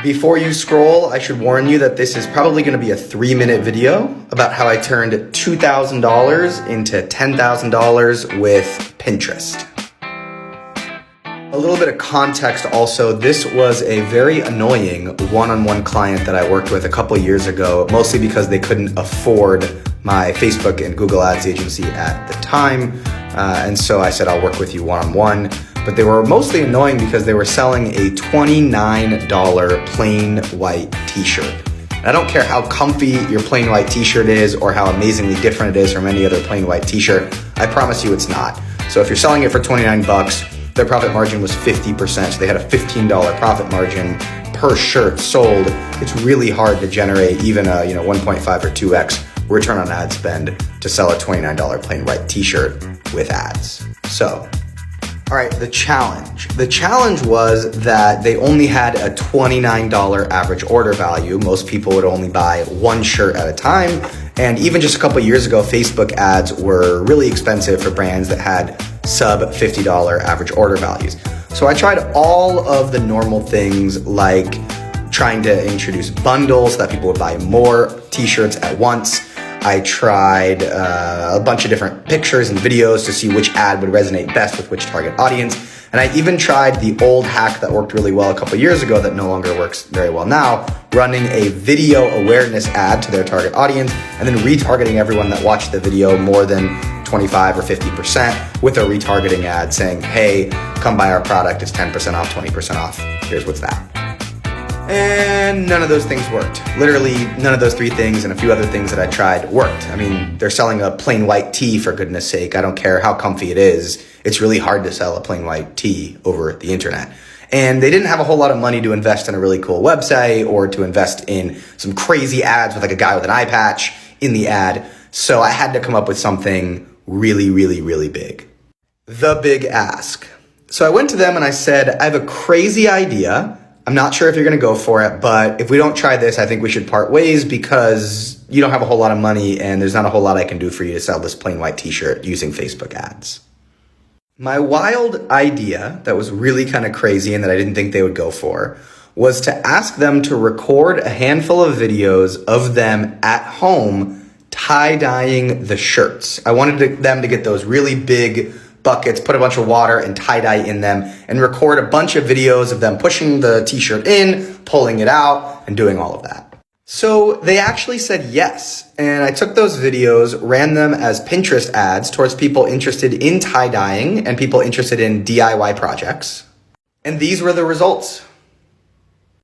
Before you scroll, I should warn you that this is probably going to be a 3-minute video about how I turned $2,000 into $10,000 with Pinterest. A little bit of context also, this was a very annoying one-on-one client that I worked with a couple years ago, mostly because they couldn't afford my Facebook and Google Ads agency at the time. And so I said, I'll work with you one-on-one. But they were mostly annoying because they were selling a $29 plain white t-shirt. And I don't care how comfy your plain white t-shirt is or how amazingly different it is from any other plain white t-shirt. I promise you it's not. So if you're selling it for 29 bucks, their profit margin was 50%. So they had a $15 profit margin per shirt sold. It's really hard to generate even a 1.5 or 2x return on ad spend to sell a $29 plain white t-shirt with ads. So, all right, the challenge. The challenge was that they only had a $29 average order value. Most people would only buy one shirt at a time. And even just a couple years ago, Facebook ads were really expensive for brands that had sub $50 average order values. So I tried all of the normal things like trying to introduce bundles so that people would buy more t-shirts at once. I tried a bunch of different pictures and videos to see which ad would resonate best with which target audience. And I even tried the old hack that worked really well a couple years ago that no longer works very well now, running a video awareness ad to their target audience and then retargeting everyone that watched the video more than 25 or 50% with a retargeting ad saying, hey, come buy our product, it's 10% off, 20% off, here's what's that. And none of those things worked. Literally none of those three things and a few other things that I tried worked. I mean, they're selling a plain white tee for goodness sake. I don't care how comfy it is. It's really hard to sell a plain white tee over the internet. And they didn't have a whole lot of money to invest in a really cool website or to invest in some crazy ads with like a guy with an eye patch in the ad. So I had to come up with something really, really, really big. The big ask. So I went to them and I said, I have a crazy idea. I'm not sure if you're going to go for it, but if we don't try this, I think we should part ways because you don't have a whole lot of money and there's not a whole lot I can do for you to sell this plain white t-shirt using Facebook ads. My wild idea that was really kind of crazy and that I didn't think they would go for was to ask them to record a handful of videos of them at home tie-dyeing the shirts. I wanted them to get those really big buckets, put a bunch of water and tie-dye in them, and record a bunch of videos of them pushing the t-shirt in, pulling it out, and doing all of that. So they actually said yes, and I took those videos, ran them as Pinterest ads towards people interested in tie-dyeing and people interested in DIY projects. And these were the results.